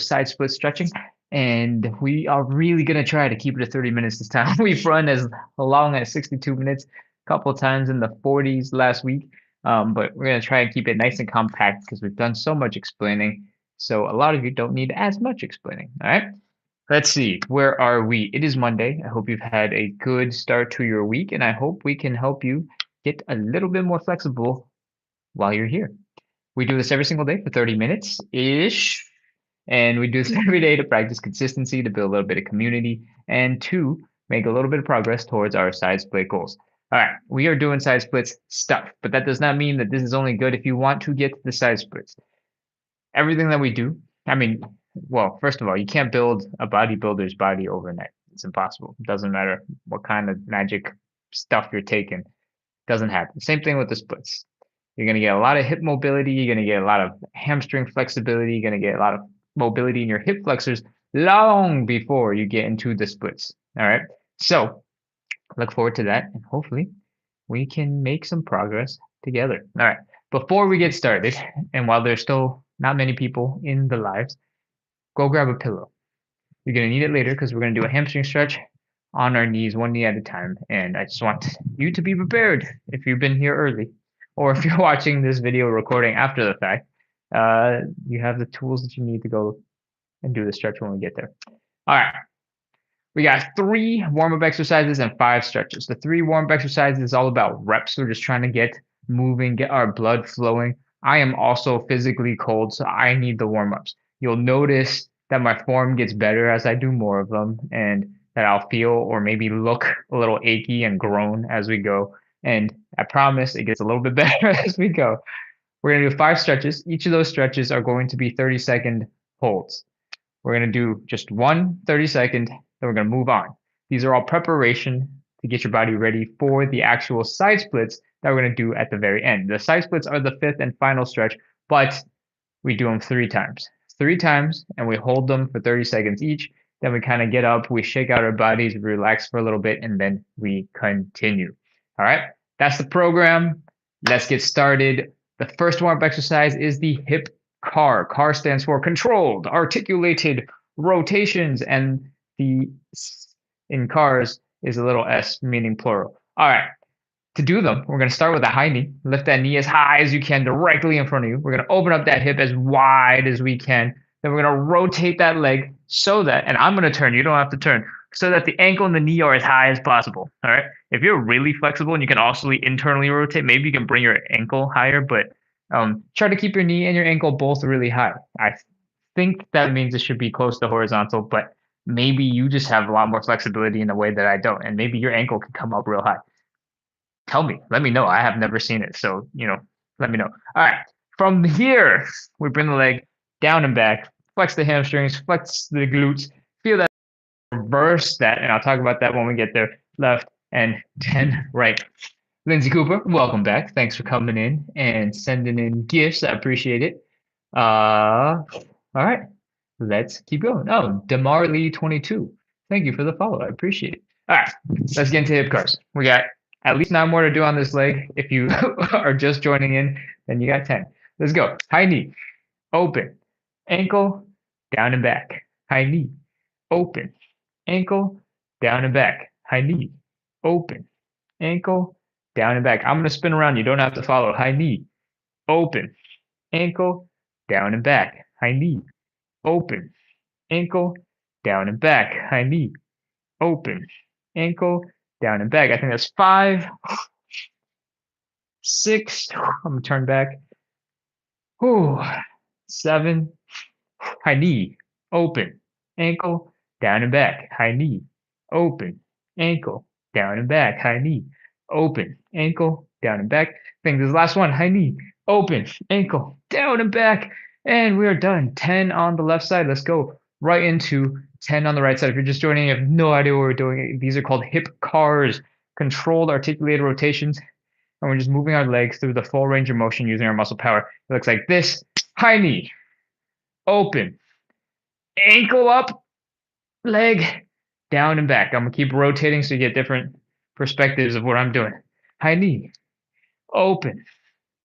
side split stretching, and we are really gonna try to keep it to 30 minutes this time. We've run as long as 62 minutes, a couple times in the 40s last week, but we're gonna try and keep it nice and compact because we've done so much explaining. So a lot of you don't need as much explaining. All right. Let's see, where are we? It is Monday. I hope you've had a good start to your week, and I hope we can help you get a little bit more flexible while you're here. We do this every single day for 30 minutes ish. And we do this every day to practice consistency, to build a little bit of community, and to make a little bit of progress towards our side split goals. All right, we are doing side splits stuff, but that does not mean that this is only good if you want to get the side splits. Everything that we do, I mean, well, first of all, you can't build a bodybuilder's body overnight. It's impossible. It doesn't matter what kind of magic stuff you're taking. Doesn't happen. Same thing with the splits. You're going to get a lot of hip mobility. You're going to get a lot of hamstring flexibility. You're going to get a lot of mobility in your hip flexors long before you get into the splits. All right. So look forward to that. And hopefully we can make some progress together. All right. Before we get started, and while there's still not many people in the lives, go grab a pillow. You're going to need it later because we're going to do a hamstring stretch on our knees, one knee at a time. And I just want you to be prepared if you've been here early, or if you're watching this video recording after the fact, you have the tools that you need to go and do the stretch when we get there. All right. We got 3 warm-up exercises and 5 stretches. The 3 warm-up exercises is all about reps. We're just trying to get moving, get our blood flowing. I am also physically cold, so I need the warm-ups. You'll notice that my form gets better as I do more of them, and that I'll feel or maybe look a little achy and groan as we go. And I promise it gets a little bit better as we go. We're going to do 5 stretches. Each of those stretches are going to be 30-second holds. We're going to do just one 30-second, then we're going to move on. These are all preparation to get your body ready for the actual side splits that we're going to do at the very end. The side splits are the 5th and final stretch, but we do them 3 times. 3 times, and we hold them for 30 seconds each. Then we kind of get up, we shake out our bodies, relax for a little bit, and then we continue. All right, that's the program. Let's get started. The first warm-up exercise is the hip CAR. CAR stands for controlled, articulated rotations, and the in CARs is a little s, meaning plural. All right, to do them, we're going to start with a high knee. Lift that knee as high as you can directly in front of you. We're going to open up that hip as wide as we can. Then we're going to rotate that leg so that, and I'm going to turn, you don't have to turn, so that the ankle and the knee are as high as possible. All right. If you're really flexible and you can also internally rotate, maybe you can bring your ankle higher, but try to keep your knee and your ankle both really high. I think that means it should be close to horizontal, but maybe you just have a lot more flexibility in the way that I don't, and maybe your ankle can come up real high. Tell me, let me know. I have never seen it, so let me know. All right, from here we bring the leg down and back, flex the hamstrings, flex the glutes, feel that, reverse that, and I'll talk about that when we get there. Left and 10 right. Lindsay Cooper, welcome back. Thanks for coming in and sending in gifts. I appreciate it. All right, let's keep going. Oh, Demarley 22. Thank you for the follow. I appreciate it. All right, let's get into hip cars. We got at least 9 more to do on this leg. If you are just joining in, then you got 10. Let's go. High knee, open, ankle, down and back. High knee, open, ankle, down and back. High knee, open, ankle, down and back. I'm going to spin around. You don't have to follow. High knee, open, ankle, down and back. High knee, open, ankle, down and back. High knee, open, ankle, down and back. I think that's 5, 6. I'm going to turn back. 7. High knee, open, ankle, down and back. High knee, open, ankle, down and back. High knee, open, ankle, down and back. I think this is the last one. High knee, open, ankle, down and back. And we are done. 10 on the left side. Let's go right into 10 on the right side. If you're just joining, you have no idea what we're doing. These are called hip cars, controlled articulated rotations. And we're just moving our legs through the full range of motion using our muscle power. It looks like this. High knee, open, ankle up, leg, down and back. I'm going to keep rotating so you get different perspectives of what I'm doing. High knee, open,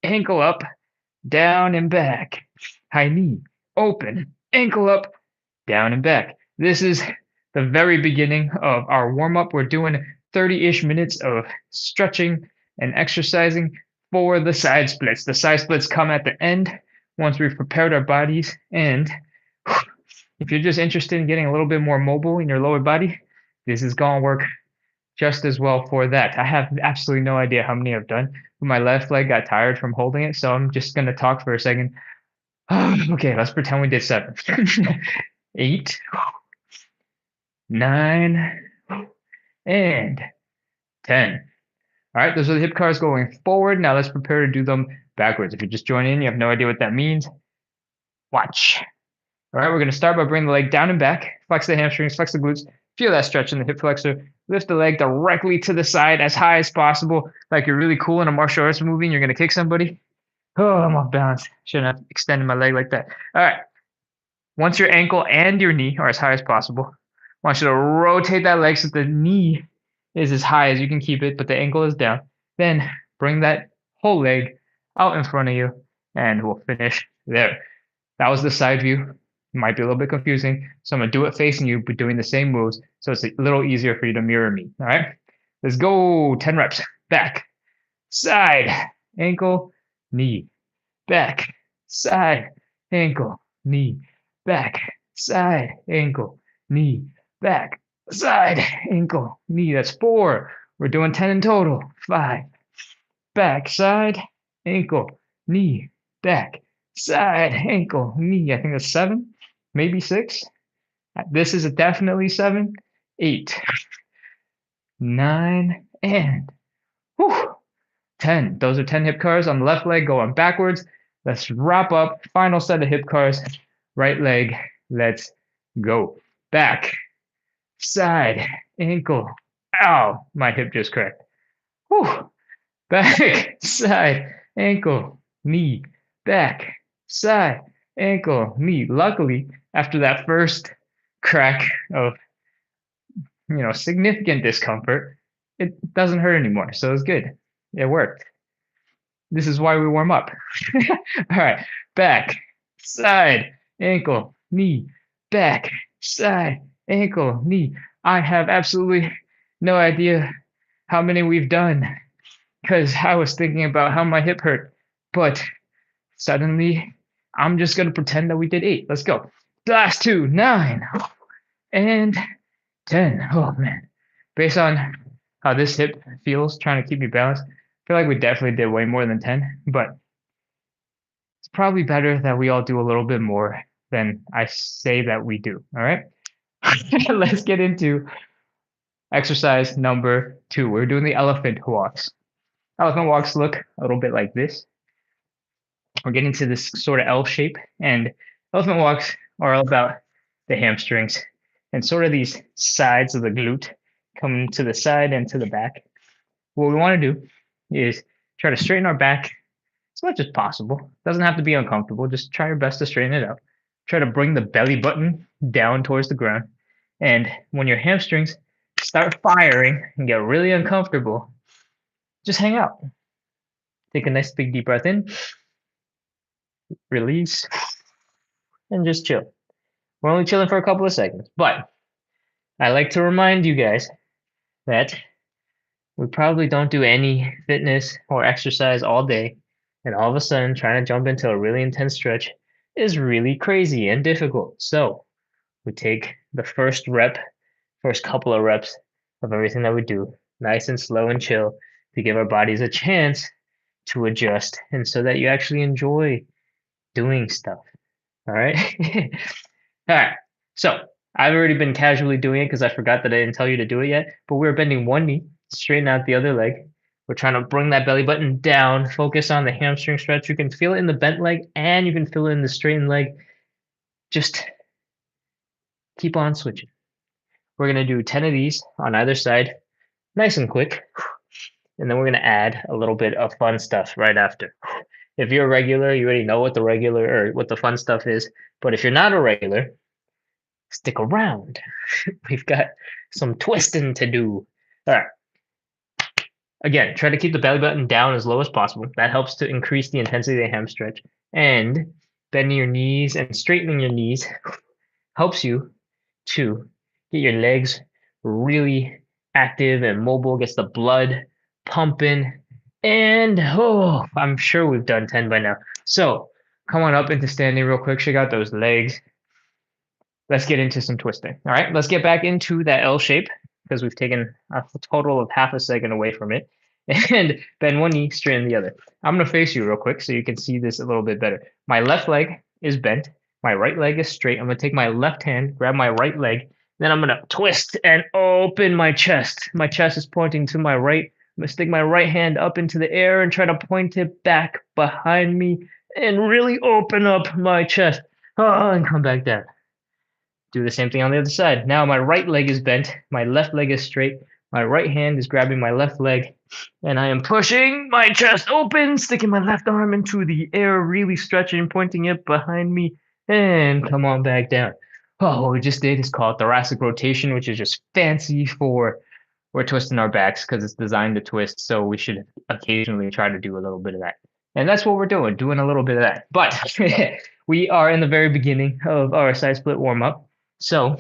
ankle up, down and back. High knee, open, ankle up, down and back. This is the very beginning of our warm-up. We're doing 30-ish minutes of stretching and exercising for the side splits. The side splits come at the end once we've prepared our bodies. And if you're just interested in getting a little bit more mobile in your lower body, this is going to work just as well for that. I have absolutely no idea how many I've done. My left leg got tired from holding it, so I'm just going to talk for a second. Okay, let's pretend we did 7. 8, 9, and 10. All right, those are the hip cars going forward. Now let's prepare to do them backwards. If you just join in, you have no idea what that means. Watch. All right, we're going to start by bringing the leg down and back. Flex the hamstrings, flex the glutes. Feel that stretch in the hip flexor. Lift the leg directly to the side as high as possible, like you're really cool in a martial arts movie and you're going to kick somebody. Oh, I'm off balance. Shouldn't have extended my leg like that. All right. Once your ankle and your knee are as high as possible, I want you to rotate that leg so the knee is as high as you can keep it, but the ankle is down. Then bring that whole leg out in front of you, and we'll finish there. That was the side view. Might be a little bit confusing, so I'm going to do it facing you, but doing the same moves, so it's a little easier for you to mirror me. All right? Let's go. 10 reps. Back, side, ankle, knee, back, side, ankle, knee, back, side, ankle, knee, back, side, ankle, knee. That's 4. We're doing 10 in total. 5, back, side, ankle, knee, back, side, ankle, knee. I think that's 7, maybe 6. This is definitely 7, 8, 9, and 10. Those are 10 hip cars on the left leg going backwards. Let's wrap up. Final set of hip cars. Right leg. Let's go. Back, side, ankle. Ow, my hip just cracked. Whew. Back, side, ankle, knee, back, side, ankle, knee. Luckily, after that first crack of, significant discomfort, it doesn't hurt anymore. So it's good. It worked. This is why we warm up. All right. Back, side, ankle, knee, back, side, ankle, knee. I have absolutely no idea how many we've done because I was thinking about how my hip hurt. But suddenly, I'm just going to pretend that we did 8. Let's go. Last 2, 9, and 10. Oh, man. Based on how this hip feels, trying to keep me balanced, I feel like we definitely did way more than 10. But it's probably better that we all do a little bit more than I say that we do. All right? Let's get into exercise number 2. We're doing the elephant walks. Elephant walks look a little bit like this. We're getting to this sort of L shape, and elephant walks are all about the hamstrings and sort of these sides of the glute coming to the side and to the back. What we want to do is try to straighten our back as much as possible. Doesn't have to be uncomfortable. Just try your best to straighten it out. Try to bring the belly button down towards the ground. And when your hamstrings start firing and get really uncomfortable, just hang out. Take a nice big deep breath in, release, and just chill. We're only chilling for a couple of seconds, but I like to remind you guys that we probably don't do any fitness or exercise all day, and all of a sudden trying to jump into a really intense stretch is really crazy and difficult. So we take the first couple of reps of everything that we do, nice and slow and chill, to give our bodies a chance to adjust and so that you actually enjoy doing stuff. All right. All right. So I've already been casually doing it because I forgot that I didn't tell you to do it yet, but we're bending one knee, straighten out the other leg. We're trying to bring that belly button down, focus on the hamstring stretch. You can feel it in the bent leg and you can feel it in the straightened leg. Just keep on switching. We're going to do 10 of these on either side, nice and quick. And then we're going to add a little bit of fun stuff right after. If you're a regular, you already know what the fun stuff is. But if you're not a regular, stick around. We've got some twisting to do. All right. Again, try to keep the belly button down as low as possible. That helps to increase the intensity of the ham stretch. And bending your knees and straightening your knees helps you to get your legs really active and mobile, gets the blood pumping. And oh, I'm sure we've done 10 by now. So come on up into standing real quick. Check out those legs. Let's get into some twisting. All right, let's get back into that L shape because we've taken a total of half a second away from it. And bend one knee, straighten the other. I'm going to face you real quick so you can see this a little bit better. My left leg is bent. My right leg is straight. I'm going to take my left hand, grab my right leg. Then I'm going to twist and open my chest. My chest is pointing to my right. I'm going to stick my right hand up into the air and try to point it back behind me and really open up my chest. Oh, and come back down. Do the same thing on the other side. Now my right leg is bent. My left leg is straight. My right hand is grabbing my left leg. And I am pushing my chest open, sticking my left arm into the air, really stretching, pointing it behind me. And come on back down. Oh, what we just did is called thoracic rotation, which is just fancy for we're twisting our backs because it's designed to twist. So we should occasionally try to do a little bit of that. And that's what we're doing a little bit of that. But we are in the very beginning of our side split warm up. So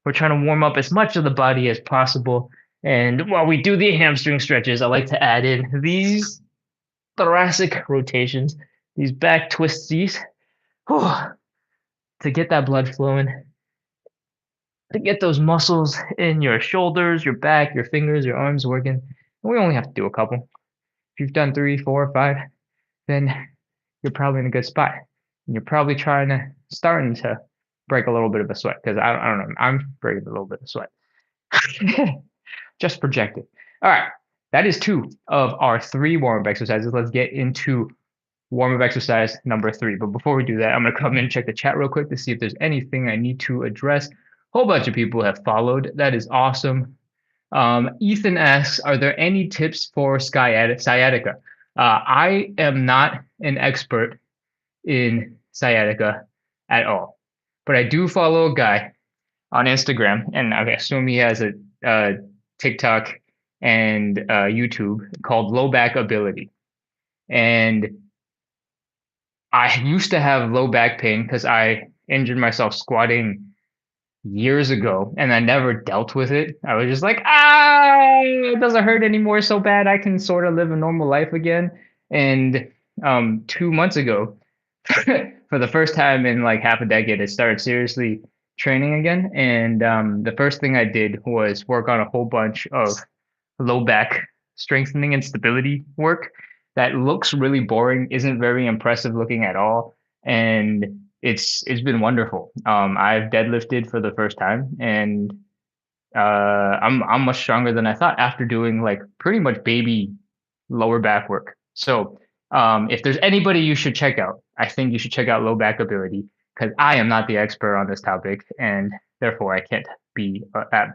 we're trying to warm up as much of the body as possible. And while we do the hamstring stretches, I like to add in these thoracic rotations, these back twisties, to get that blood flowing, to get those muscles in your shoulders, your back, your fingers, your arms working. And we only have to do a couple. If you've done 3, 4, 5, then you're probably in a good spot. And you're probably starting to break a little bit of a sweat because I don't know, I'm breaking a little bit of sweat. Just projected. All right, that is 2 of our 3 warm-up exercises. Let's get into warm-up exercise number 3. But before we do that, I'm going to come in and check the chat real quick to see if there's anything I need to address. A whole bunch of people have followed. That is awesome. Ethan asks, are there any tips for sciatica? I am not an expert in sciatica at all, but I do follow a guy on Instagram, and I assume he has a TikTok and YouTube called Low Back Ability. And I used to have low back pain because I injured myself squatting years ago and I never dealt with it. I was just like, it doesn't hurt anymore so bad. I can sort of live a normal life again. And 2 months ago, for the first time in like half a decade, I started seriously training again. And the first thing I did was work on a whole bunch of low back strengthening and stability work that looks really boring, isn't very impressive looking at all. And it's been wonderful. I've deadlifted for the first time, and I'm much stronger than I thought after doing like pretty much baby lower back work. So if there's anybody you should check out, I think you should check out Low Back Ability because I am not the expert on this topic, and therefore I can't be that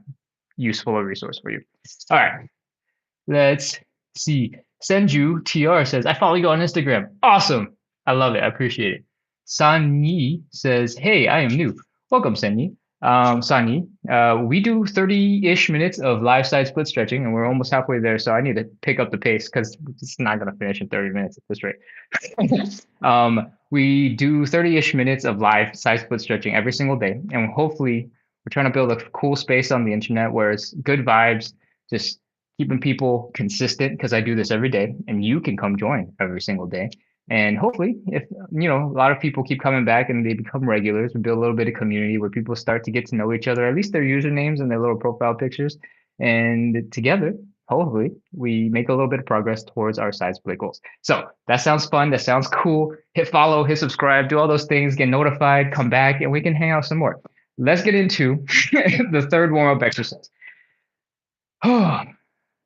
useful a resource for you. All right, let's see. Senju TR says, I follow you on Instagram. Awesome. I love it. I appreciate it. San Yi says, hey, I am new. Welcome, San Yi. San Yi, we do 30-ish minutes of live side split stretching, and we're almost halfway there, so I need to pick up the pace because it's not going to finish in 30 minutes at this rate. We do 30-ish minutes of live side split stretching every single day, and hopefully we're trying to build a cool space on the internet where it's good vibes, just keeping people consistent because I do this every day, and you can come join every single day. And hopefully, if a lot of people keep coming back and they become regulars, we build a little bit of community where people start to get to know each other, at least their usernames and their little profile pictures. And together, hopefully, we make a little bit of progress towards our side split goals. So that sounds fun. That sounds cool. Hit follow, hit subscribe, do all those things, get notified, come back, and we can hang out some more. Let's get into the third warm-up exercise. The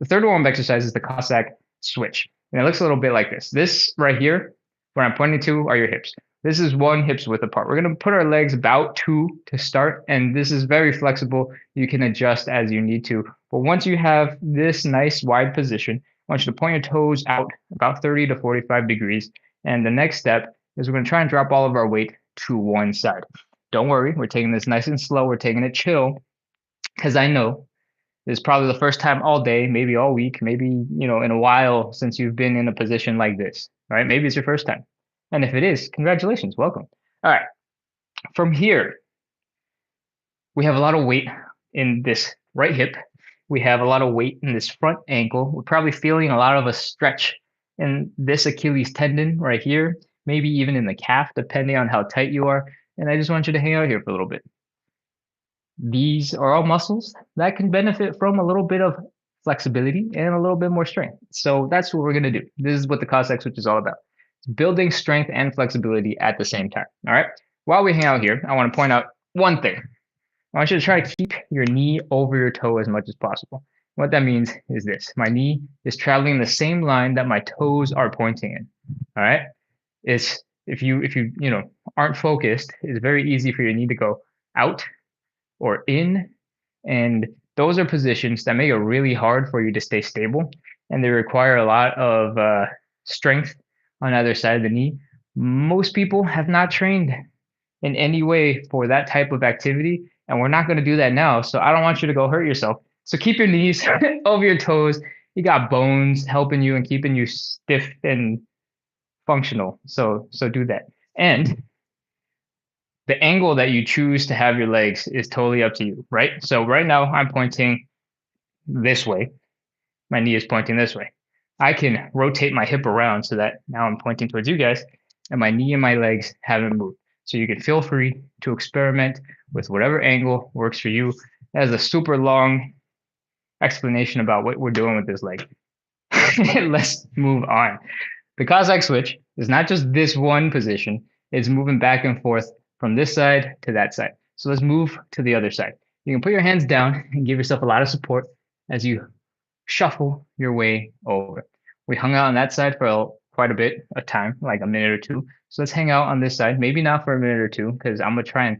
third warm-up exercise is the Cossack Switch. And it looks a little bit like this. This right here, where I'm pointing to, are your hips. This is 1 hips width apart. We're going to put our legs about 2 to start, and this is very flexible. You can adjust as you need to. But once you have this nice wide position, I want you to point your toes out about 30 to 45 degrees. And the next step is we're going to try and drop all of our weight to one side. Don't worry, we're taking this nice and slow. We're taking it chill, because I know this is probably the first time all day, maybe all week, maybe, in a while since you've been in a position like this, right? Maybe it's your first time. And if it is, congratulations, welcome. All right, from here, we have a lot of weight in this right hip. We have a lot of weight in this front ankle. We're probably feeling a lot of a stretch in this Achilles tendon right here, maybe even in the calf, depending on how tight you are. And I just want you to hang out here for a little bit. These are all muscles that can benefit from a little bit of flexibility and a little bit more strength. So that's what we're going to do. This is what the Cossack Switch is all about. It's building strength and flexibility at the same time. All right. While we hang out here, I want to point out one thing. I want you to try to keep your knee over your toe as much as possible. What that means is this. My knee is traveling the same line that my toes are pointing in. All right. It's if you aren't focused, it's very easy for your knee to go out or in. And those are positions that make it really hard for you to stay stable. And they require a lot of strength on either side of the knee. Most people have not trained in any way for that type of activity. And we're not going to do that now. So I don't want you to go hurt yourself. So keep your knees over your toes. You got bones helping you and keeping you stiff and functional. So do that. And the angle that you choose to have your legs is totally up to you, right? So right now I'm pointing this way. My knee is pointing this way. I can rotate my hip around so that now I'm pointing towards you guys and my knee and my legs haven't moved. So you can feel free to experiment with whatever angle works for you. That is a super long explanation about what we're doing with this leg. Let's move on. The Cossack switch is not just this one position. It's moving back and forth from this side to that side. So let's move to the other side. You can put your hands down and give yourself a lot of support as you shuffle your way over. We hung out on that side for quite a bit of time, like a minute or two. So let's hang out on this side, maybe not for a minute or two, because I'm going to try and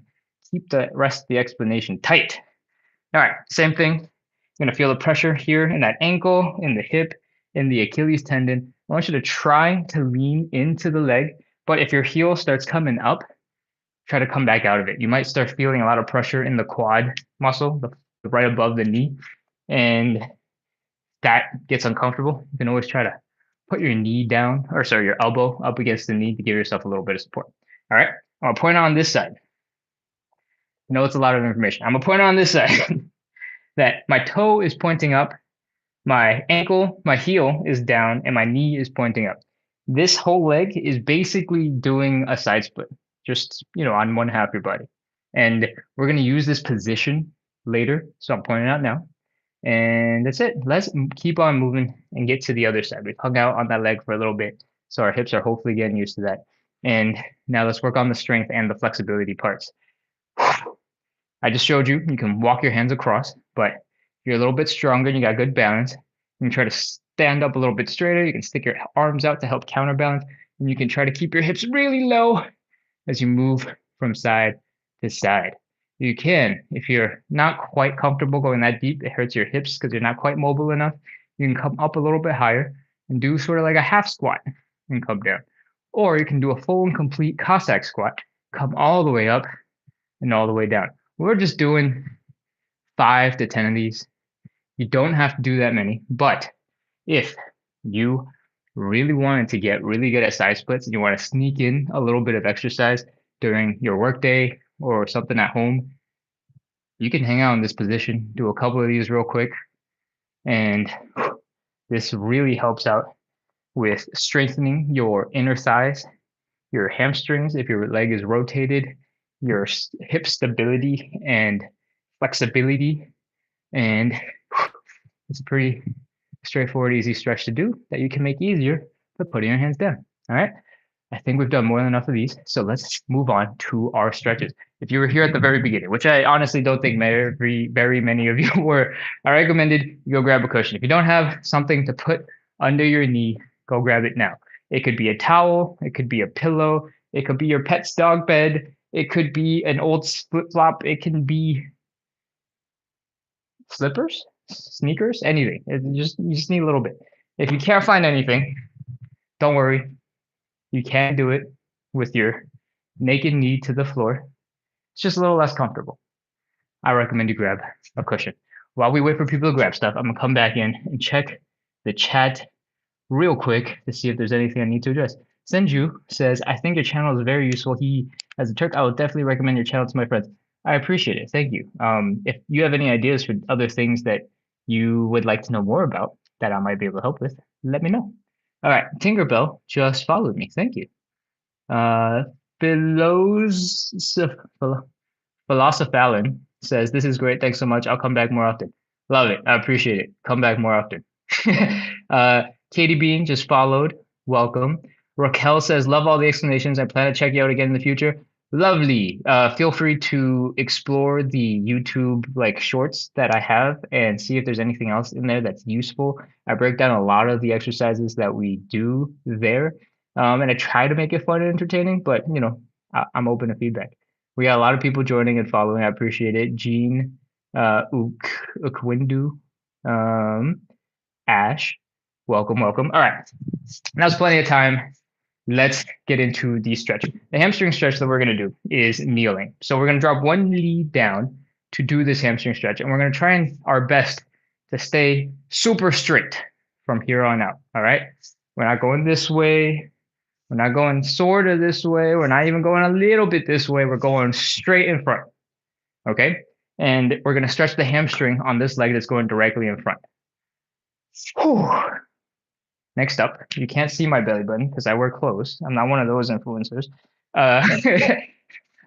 keep the rest of the explanation tight. All right, same thing. You're going to feel the pressure here in that ankle, in the hip, in the Achilles tendon. I want you to try to lean into the leg, but if your heel starts coming up, try to come back out of it. You might start feeling a lot of pressure in the quad muscle, the right above the knee, and that gets uncomfortable. You can always try to put your knee down, or sorry, your elbow up against the knee to give yourself a little bit of support. All right, I'm gonna point on this side. I know it's a lot of information. I'm gonna point on this side that my toe is pointing up, my ankle, my heel is down, and my knee is pointing up. This whole leg is basically doing a side split, just on one half of your body. And we're gonna use this position later, so I'm pointing out now. And that's it. Let's keep on moving and get to the other side. We've hung out on that leg for a little bit, so our hips are hopefully getting used to that. And now let's work on the strength and the flexibility parts. I just showed you can walk your hands across, but if you're a little bit stronger and you got good balance, you can try to stand up a little bit straighter. You can stick your arms out to help counterbalance, and you can try to keep your hips really low as you move from side to side. You can, if you're not quite comfortable going that deep, it hurts your hips because you're not quite mobile enough. You can come up a little bit higher and do sort of like a half squat and come down. Or you can do a full and complete Cossack squat, come all the way up and all the way down. We're just doing 5 to 10 of these. You don't have to do that many, but if you really wanted to get really good at side splits and you want to sneak in a little bit of exercise during your workday or something at home, you can hang out in this position, do a couple of these real quick, and this really helps out with strengthening your inner thighs, your hamstrings if your leg is rotated, your hip stability and flexibility, and it's a pretty straightforward, easy stretch to do that you can make easier by putting your hands down. All right. I think we've done more than enough of these. So let's move on to our stretches. If you were here at the very beginning, which I honestly don't think very many of you were, I recommended you go grab a cushion. If you don't have something to put under your knee, go grab it now. It could be a towel. It could be a pillow. It could be your pet's dog bed. It could be an old flip-flop. It can be slippers, sneakers, anything. You just need a little bit. If you can't find anything, don't worry. You can do it with your naked knee to the floor. It's just a little less comfortable. I recommend you grab a cushion. While we wait for people to grab stuff, I'm gonna come back in and check the chat real quick to see if there's anything I need to address. Senju says, I think your channel is very useful. As a Turk, I would definitely recommend your channel to my friends. I appreciate it. Thank you. If you have any ideas for other things that you would like to know more about that I might be able to help with, let me know. All right, Tinkerbell just followed me. Thank you. Uh, Philos Philosophalin says, "This is great. Thanks so much. I'll come back more often." Love it. I appreciate it. Come back more often. uh, Katie Bean just followed. Welcome. Raquel says, "Love all the explanations. I plan to check you out again in the future." Lovely. Feel free to explore the YouTube like shorts that I have and see if there's anything else in there that's useful. I break down a lot of the exercises that we do there, and I try to make it fun and entertaining. But I'm open to feedback. We got a lot of people joining and following. I appreciate it. Jean, Ukwindu, um, Ash, welcome, welcome. All right, now's plenty of time. Let's get into the stretch. The hamstring stretch that we're going to do is kneeling. So we're going to drop one knee down to do this hamstring stretch, and we're going to try our best to stay super straight from here on out. All right, we're not going this way. We're not going sort of this way. We're not even going a little bit this way. We're going straight in front. Okay. And we're going to stretch the hamstring on this leg that's going directly in front. Whew. Next up, you can't see my belly button because I wear clothes. I'm not one of those influencers. I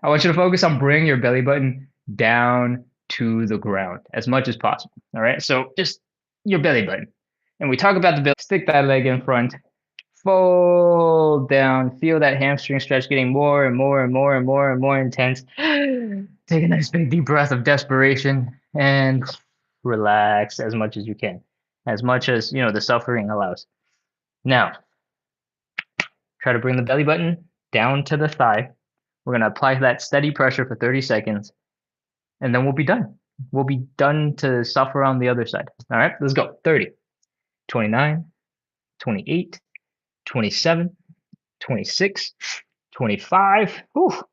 want you to focus on bringing your belly button down to the ground as much as possible. All right. So just your belly button. And we talk about the belly, stick that leg in front, fold down, feel that hamstring stretch getting more and more and more and more and more intense. Take a nice big deep breath of desperation and relax as much as you can, as much as the suffering allows. Now, try to bring the belly button down to the thigh. We're going to apply that steady pressure for 30 seconds, and then we'll be done. We'll be done to suffer on the other side. All right, let's go. 30, 29, 28, 27, 26, 25,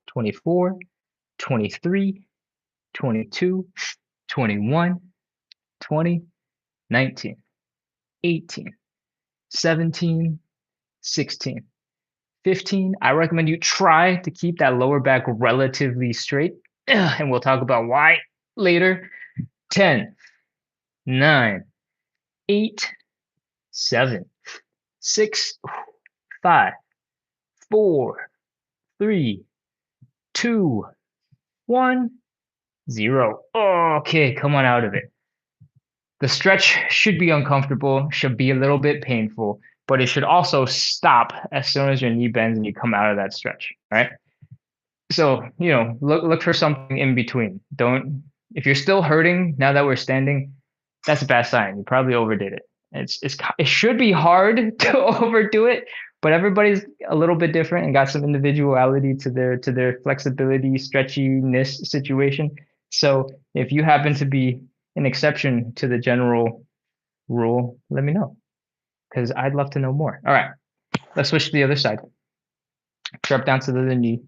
24, 23, 22, 21, 20, 19, 18, 17, 16, 15. I recommend you try to keep that lower back relatively straight, and we'll talk about why later. 10, 9, 8, 7, 6, 5, 4, 3, 2, 1, 0. Okay, come on out of it. The stretch should be uncomfortable, should be a little bit painful, but it should also stop as soon as your knee bends and you come out of that stretch. All right. So, look for something in between. Don't, if you're still hurting now that we're standing, that's a bad sign. You probably overdid it. It should be hard to overdo it, but everybody's a little bit different and got some individuality to their flexibility, stretchiness situation. So if you happen to be an exception to the general rule, let me know because I'd love to know more. All right, let's switch to the other side. Drop down to the other knee.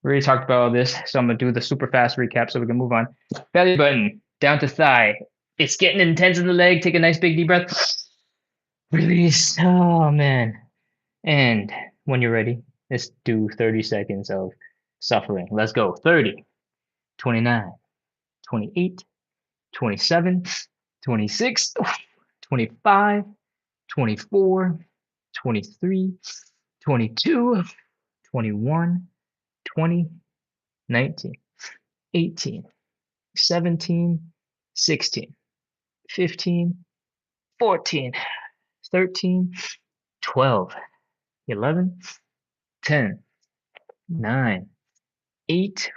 We already talked about all this, so I'm gonna do the super fast recap so we can move on. Belly button down to thigh. It's getting intense in the leg. Take a nice big deep breath. Release. Oh man. And when you're ready, let's do 30 seconds of suffering. Let's go. 30, 29, 28, 27, 26, 25, 24, 23, 22, 21, 20, 19, 18, 17, 16, 15, 14, 13, 12, 11, 10, 9, 8,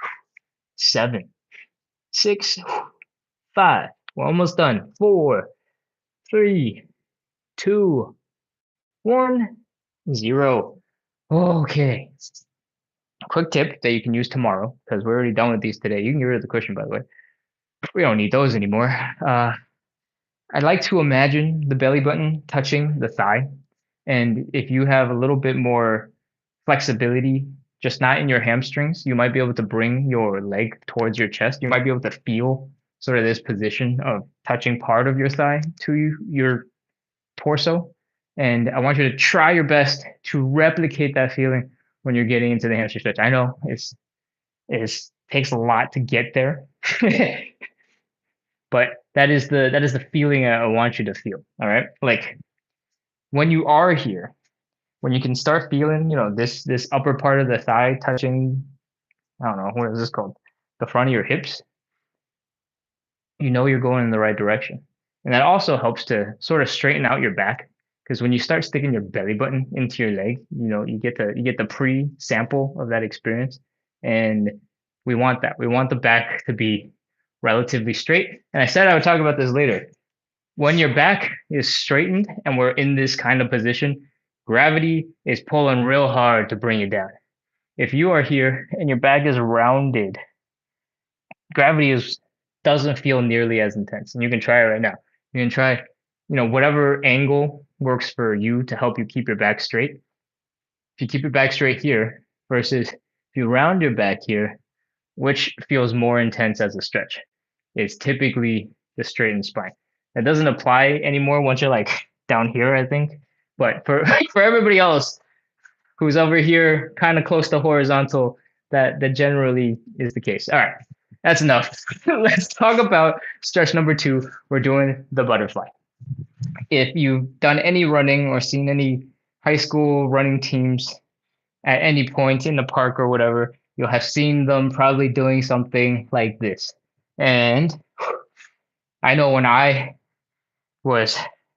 7, 6, 5. We're almost done. 4, 3, 2, 1, 0. Okay. Quick tip that you can use tomorrow, because we're already done with these today. You can get rid of the cushion, by the way. We don't need those anymore. I'd like to imagine the belly button touching the thigh. And if you have a little bit more flexibility, just not in your hamstrings, you might be able to bring your leg towards your chest. You might be able to feel sort of this position of touching part of your thigh to your torso. And I want you to try your best to replicate that feeling when you're getting into the hamstring stretch. I know it's Takes a lot to get there. But that is the feeling I want you to feel. All right. Like when you are here, when you can start feeling, this upper part of the thigh touching, I don't know, what is this called? The front of your hips, you're going in the right direction. And that also helps to sort of straighten out your back. Because when you start sticking your belly button into your leg, you get the pre-sample of that experience. And we want that. We want the back to be relatively straight. And I said I would talk about this later. When your back is straightened and we're in this kind of position, gravity is pulling real hard to bring you down. If you are here and your back is rounded, gravity doesn't feel nearly as intense. And you can try it right now. You can try, whatever angle works for you to help you keep your back straight. If you keep your back straight here versus if you round your back here, which feels more intense as a stretch? It's typically the straightened spine. That doesn't apply anymore once you're like down here, I think. But for for everybody else who's over here, kind of close to horizontal, that generally is the case. All right, that's enough. Let's talk about stretch number 2. We're doing the butterfly. If you've done any running or seen any high school running teams at any point in the park or whatever, you'll have seen them probably doing something like this. And I know when I was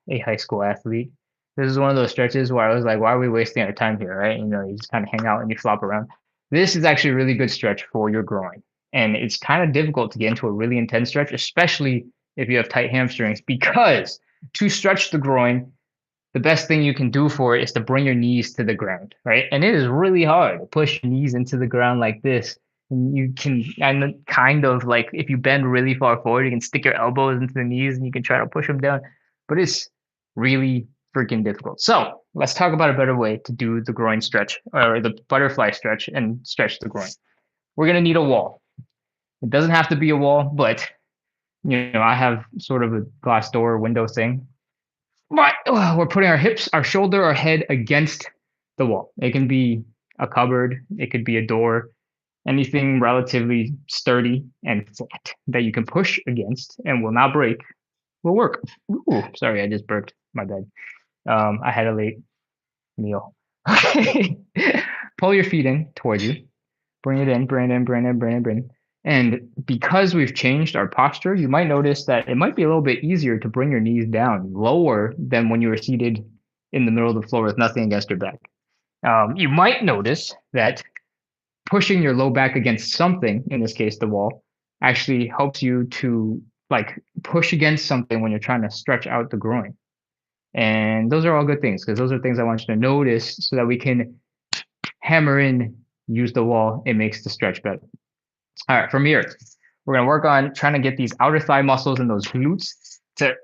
a high school athlete, this is one of those stretches where I was like, why are we wasting our time here, right? You just kind of hang out and you flop around. This is actually a really good stretch for your groin. And it's kind of difficult to get into a really intense stretch, especially if you have tight hamstrings, because to stretch the groin, the best thing you can do for it is to bring your knees to the ground, right? And it is really hard to push your knees into the ground like this. And you can kind of like, if you bend really far forward, you can stick your elbows into the knees and you can try to push them down. But it's really freaking difficult. So let's talk about a better way to do the groin stretch or the butterfly stretch and stretch the groin. We're going to need a wall. It doesn't have to be a wall, but I have sort of a glass door window thing. But we're putting our shoulder, our head against the wall. It can be a cupboard, it could be a door, anything relatively sturdy and flat that you can push against and will not break will work. Ooh, sorry, I just burped. My bad. I had a late meal. Okay. Pull your feet in towards you. Bring it in, bring it in, bring it in, bring it in, bring it in. And because we've changed our posture, you might notice that it might be a little bit easier to bring your knees down lower than when you were seated in the middle of the floor with nothing against your back. You might notice that pushing your low back against something, in this case the wall, actually helps you to like push against something when you're trying to stretch out the groin. And those are all good things because those are things I want you to notice so that we can hammer in, use the wall. It makes the stretch better. All right, from here, we're going to work on trying to get these outer thigh muscles and those glutes to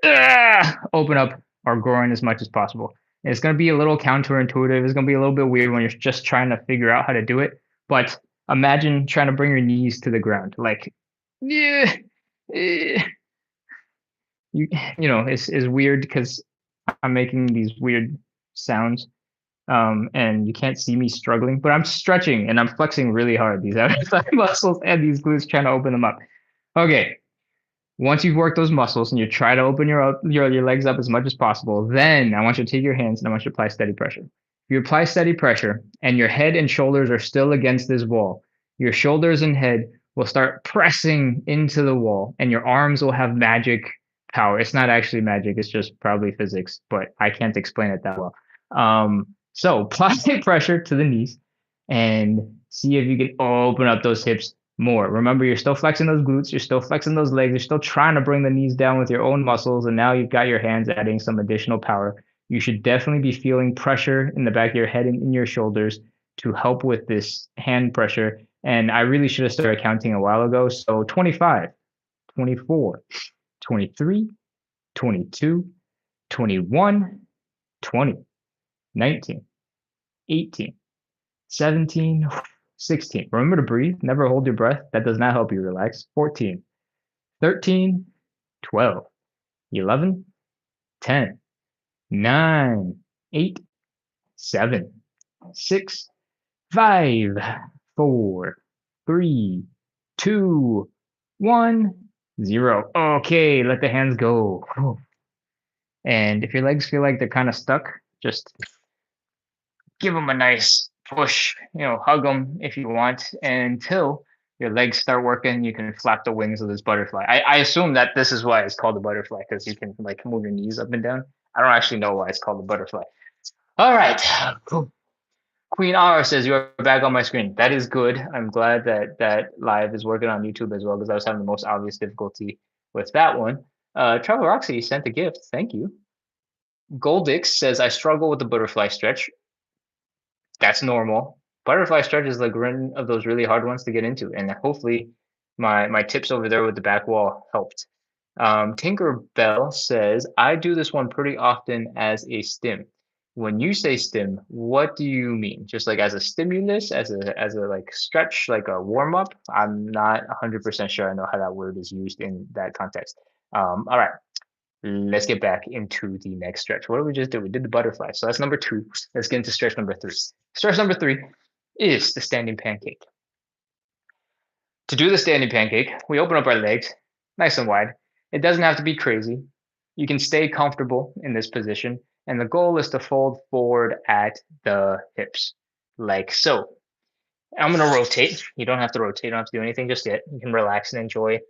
open up our groin as much as possible. And it's going to be a little counterintuitive. It's going to be a little bit weird when you're just trying to figure out how to do it. But imagine trying to bring your knees to the ground. Like, yeah, it's weird because I'm making these weird sounds. And you can't see me struggling, but I'm stretching and I'm flexing really hard these outer thigh muscles and these glutes, trying to open them up. Okay, once you've worked those muscles and you try to open your legs up as much as possible, then I want you to take your hands and I want you to apply steady pressure. If you apply steady pressure and your head and shoulders are still against this wall, your shoulders and head will start pressing into the wall and your arms will have magic power. It's not actually magic, it's just probably physics, but I can't explain it that well. So apply pressure to the knees and see if you can open up those hips more. Remember, you're still flexing those glutes, you're still flexing those legs, you're still trying to bring the knees down with your own muscles, and now you've got your hands adding some additional power. You should definitely be feeling pressure in the back of your head and in your shoulders to help with this hand pressure. And I really should have started counting a while ago. So 25, 24, 23, 22, 21, 20. 19, 18, 17, 16. Remember to breathe. Never hold your breath. That does not help you relax. 14, 13, 12, 11, 10, 9, 8, 7, 6, 5, 4, 3, 2, 1, 0. Okay, let the hands go. And if your legs feel like they're kind of stuck, just give them a nice push, hug them if you want until your legs start working. You can flap the wings of this butterfly. I assume that this is why it's called a butterfly, because you can like move your knees up and down. I don't actually know why it's called a butterfly. All right. Queen R says you're back on my screen. That is good. I'm glad that live is working on YouTube as well, because I was having the most obvious difficulty with that one. Travel Roxy sent a gift. Thank you. Goldix says I struggle with the butterfly stretch. That's normal. Butterfly stretch is like one of those really hard ones to get into, and hopefully my tips over there with the back wall helped. Tinkerbell says I do this one pretty often as a stim. When you say stim, what do you mean? Just like as a stimulus, as a like stretch, like a warm up? I'm not 100% sure I know how that word is used in that context. All right, let's get back into the next stretch. What did we just do? We did the butterfly. So that's number 2. Let's get into stretch number 3. Stretch number 3 is the standing pancake. To do the standing pancake, we open up our legs nice and wide. It doesn't have to be crazy. You can stay comfortable in this position. And the goal is to fold forward at the hips, like so. I'm going to rotate. You don't have to rotate. You don't have to do anything just yet. You can relax and enjoy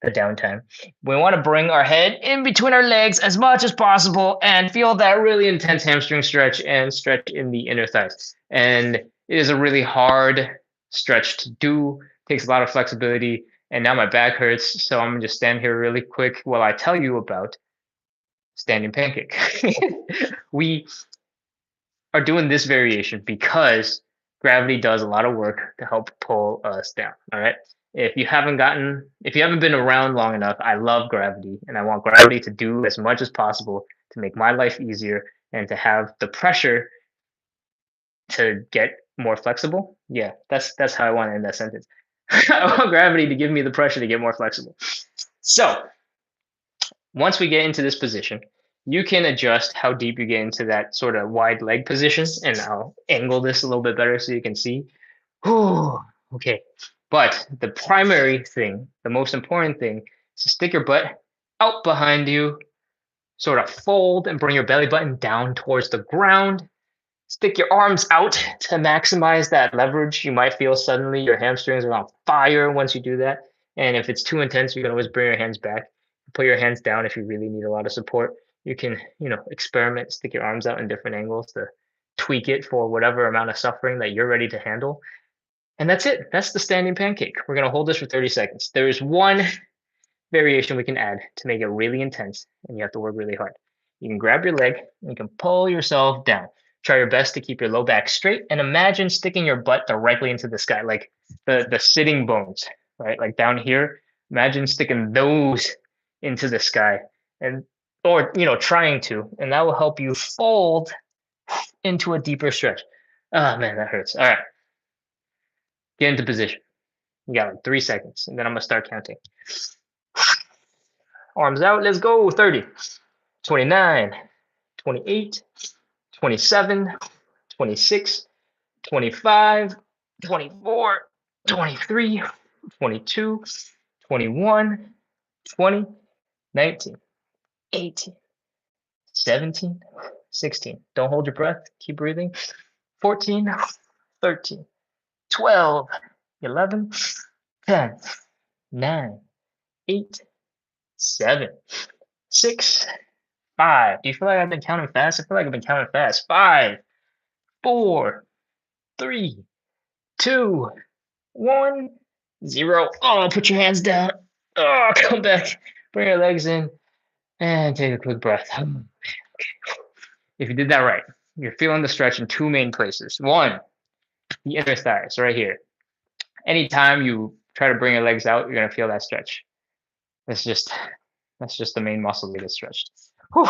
the downtime. We want to bring our head in between our legs as much as possible and feel that really intense hamstring stretch and stretch in the inner thighs. And it is a really hard stretch to do. It takes a lot of flexibility. And now my back hurts. So I'm going to just stand here really quick while I tell you about standing pancake. We are doing this variation because gravity does a lot of work to help pull us down. All right. If you haven't been around long enough, I love gravity and I want gravity to do as much as possible to make my life easier and to have the pressure to get more flexible. Yeah, that's how I want to end that sentence. I want gravity to give me the pressure to get more flexible. So once we get into this position, you can adjust how deep you get into that sort of wide leg position, and I'll angle this a little bit better so you can see. Whew, okay. But the primary thing, the most important thing, is to stick your butt out behind you, sort of fold and bring your belly button down towards the ground. Stick your arms out to maximize that leverage. You might feel suddenly your hamstrings are on fire once you do that. And if it's too intense, you can always bring your hands back. Put your hands down if you really need a lot of support. You can, experiment, stick your arms out in different angles to tweak it for whatever amount of suffering that you're ready to handle. And that's it. That's the standing pancake. We're going to hold this for 30 seconds. There is one variation we can add to make it really intense, and you have to work really hard. You can grab your leg and you can pull yourself down. Try your best to keep your low back straight and imagine sticking your butt directly into the sky, like the sitting bones, right? Like down here, imagine sticking those into the sky or trying to, and that will help you fold into a deeper stretch. Oh man, that hurts. All right. Get into position. You got like 3 seconds, and then I'm gonna start counting. Arms out, let's go. 30, 29, 28, 27, 26, 25, 24, 23, 22, 21, 20, 19, 18, 17, 16. Don't hold your breath. Keep breathing. 14, 13, 12, 11, 10, 9, 8, 7, 6, 5. Do you feel like I've been counting fast? I feel like I've been counting fast. 5, 4, 3, 2, 1, 0. Oh, put your hands down. Oh, come back. Bring your legs in and take a quick breath. If you did that right, you're feeling the stretch in 2 main places. 1, the inner thighs right here. Anytime you try to bring your legs out, you're going to feel that stretch. That's just the main muscle that gets stretched. Whew.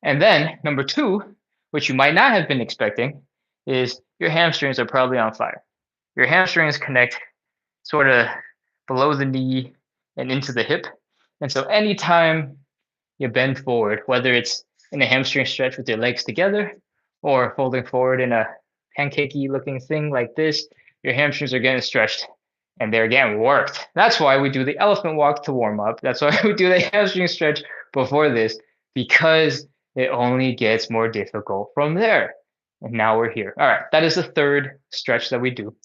And then number 2, which you might not have been expecting, is your hamstrings are probably on fire. Your hamstrings connect sort of below the knee and into the hip. And so anytime you bend forward, whether it's in a hamstring stretch with your legs together or folding forward in a pancakey looking thing like this, your hamstrings are getting stretched And there again, worked. That's why we do the elephant walk to warm up. That's why we do the hamstring stretch before this, because it only gets more difficult from there. And now we're here. All right, that is the third stretch that we do.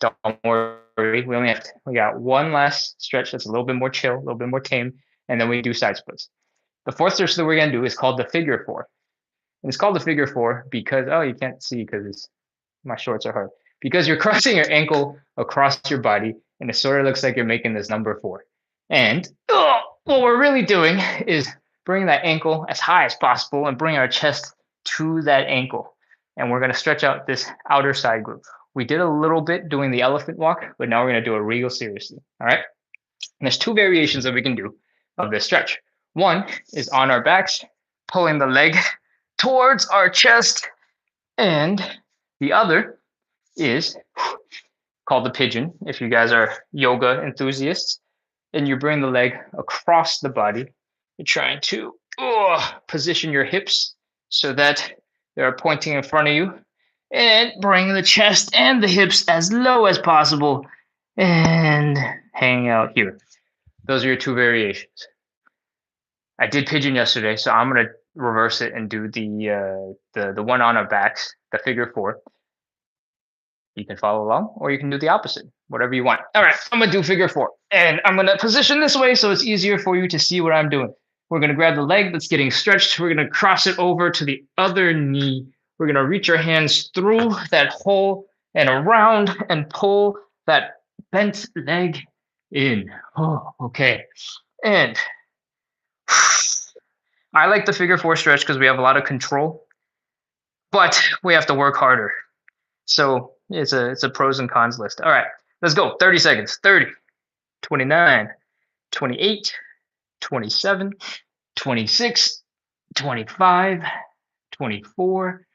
Don't worry, we got one last stretch that's a little bit more chill, a little bit more tame, and then we do side splits. The fourth stretch that we're gonna do is called the figure four. And it's called the figure four because, oh, you can't see because my shorts are hard. Because you're crossing your ankle across your body, and it sort of looks like you're making this number four. And what we're really doing is bring that ankle as high as possible and bring our chest to that ankle. And we're going to stretch out this outer side glute. We did a little bit doing the elephant walk, but now we're going to do it real seriously. All right. And there's two variations that we can do of this stretch. One is on our backs, pulling the leg towards our chest. And the other is called the pigeon, if you guys are yoga enthusiasts. And you bring the leg across the body. You're trying to position your hips so that they're pointing in front of you. And bring the chest and the hips as low as possible. And hang out here. Those are your two variations. I did pigeon yesterday, so I'm going to reverse it and do the one on our backs, the figure four. You can follow along, or you can do the opposite, whatever you want. All right, I'm gonna do figure four, and I'm gonna position this way so it's easier for you to see what I'm doing. We're gonna grab the leg that's getting stretched. We're gonna cross it over to the other knee. We're gonna reach our hands through that hole and around and pull that bent leg in. Oh, okay. And I like the figure four stretch because we have a lot of control, but we have to work harder. So it's a pros and cons list. All right, let's go. 30 seconds. 30, 29, 28, 27, 26, 25, 24,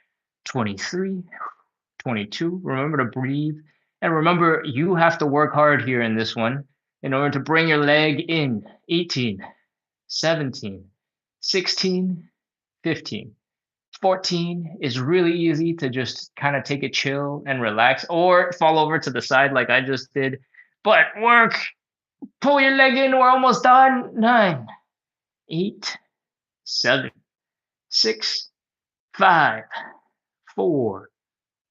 23, 22. Remember to breathe. And remember, you have to work hard here in this one in order to bring your leg in. 18, 17, 16, 15. 14 is really easy to just kind of take it chill and relax or fall over to the side like I just did. But work, pull your leg in. We're almost done. 9, 8, 7, 6, 5, 4,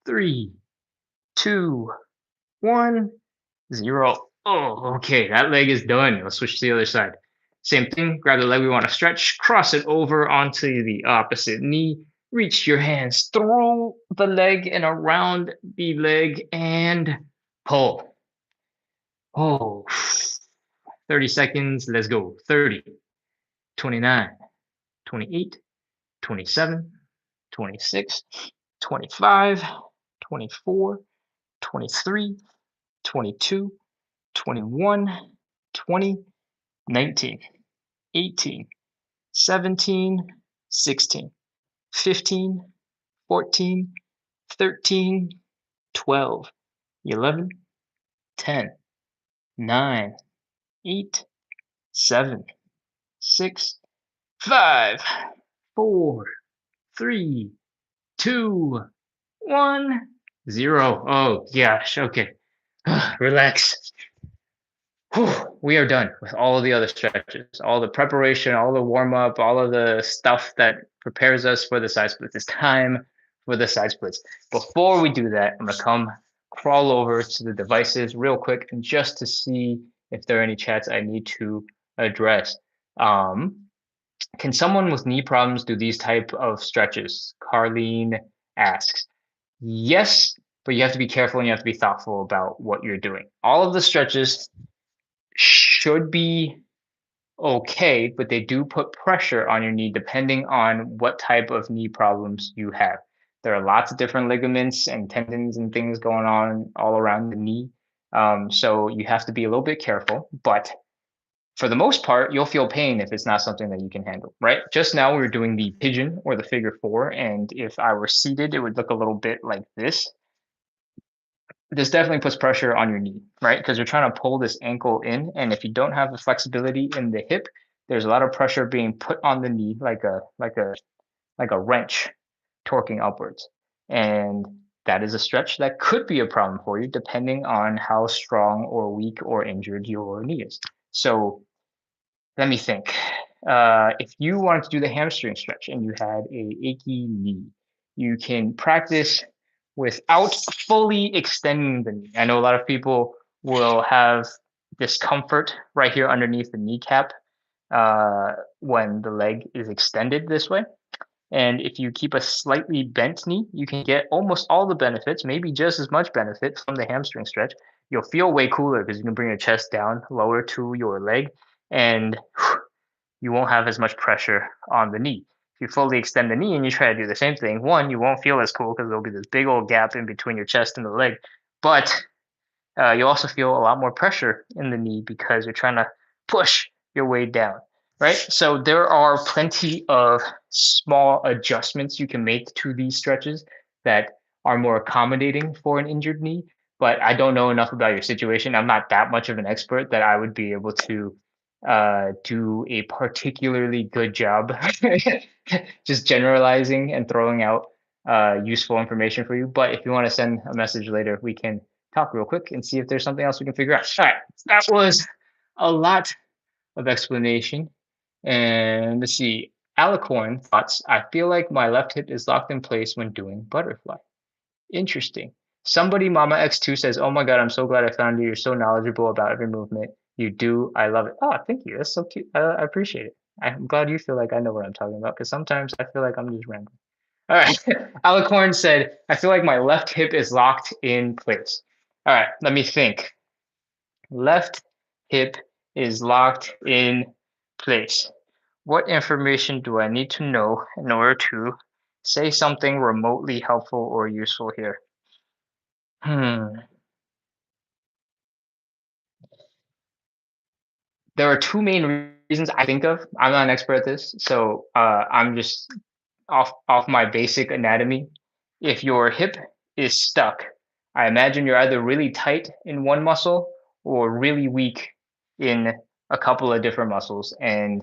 3, 2, 1, 0. Oh, okay. That leg is done. Let's switch to the other side. Same thing. Grab the leg we want to stretch, cross it over onto the opposite knee. Reach your hands through the leg and around the leg and pull. Oh, 30 seconds. Let's go. 30, 29, 28, 27, 26, 25, 24, 23, 22, 21, 20, 19, 18, 17, 16. 15, 14, 13, 12, 11, 10, 9, 8, 7, 6, 5, 4, 3, 2, 1, 0. Oh gosh, okay. Relax. We are done with all of the other stretches, all the preparation, all the warm up, all of the stuff that prepares us for the side splits. It's time for the side splits. Before we do that, I'm going to crawl over to the devices real quick and just to see if there are any chats I need to address. Can someone with knee problems do these type of stretches? Carlene asks. Yes, but you have to be careful and you have to be thoughtful about what you're doing. All of the stretches should be okay, but they do put pressure on your knee depending on what type of knee problems you have. There are lots of different ligaments and tendons and things going on all around the knee. So you have to be a little bit careful, but for the most part, you'll feel pain if it's not something that you can handle, right? Just now we were doing the pigeon or the figure four, and if I were seated, it would look a little bit like this. This definitely puts pressure on your knee, right? Because you're trying to pull this ankle in, and if you don't have the flexibility in the hip, there's a lot of pressure being put on the knee, like a wrench, torquing upwards. And that is a stretch that could be a problem for you depending on how strong or weak or injured your knee is. So let me think. If you wanted to do the hamstring stretch and you had a achy knee, you can practice without fully extending the knee. I know a lot of people will have discomfort right here underneath the kneecap when the leg is extended this way. And if you keep a slightly bent knee, you can get almost all the benefits, maybe just as much benefit from the hamstring stretch. You'll feel way cooler because you can bring your chest down lower to your leg, and you won't have as much pressure on the knee. If you fully extend the knee and you try to do the same thing, one, you won't feel as cool because there'll be this big old gap in between your chest and the leg. But you also feel a lot more pressure in the knee because you're trying to push your way down, right? So there are plenty of small adjustments you can make to these stretches that are more accommodating for an injured knee. But I don't know enough about your situation. I'm not that much of an expert that I would be able to do a particularly good job just generalizing and throwing out useful information for you. But if you want to send a message later, we can talk real quick and see if there's something else we can figure out. All right, that was a lot of explanation. And let's see. Alicorn thoughts. I feel like my left hip is locked in place when doing butterfly. Interesting. Somebody, Mama X2 says, "Oh my God, I'm so glad I found you. You're so knowledgeable about every movement you do. I love it." Oh, thank you. That's so cute. I appreciate it. I'm glad you feel like I know what I'm talking about because sometimes I feel like I'm just rambling. All right. Alicorn said, "I feel like my left hip is locked in place." All right. Let me think. Left hip is locked in place. What information do I need to know in order to say something remotely helpful or useful here? Hmm. There are two main reasons I think of. I'm not an expert at this, so I'm just off my basic anatomy. If your hip is stuck, I imagine you're either really tight in one muscle or really weak in a couple of different muscles, and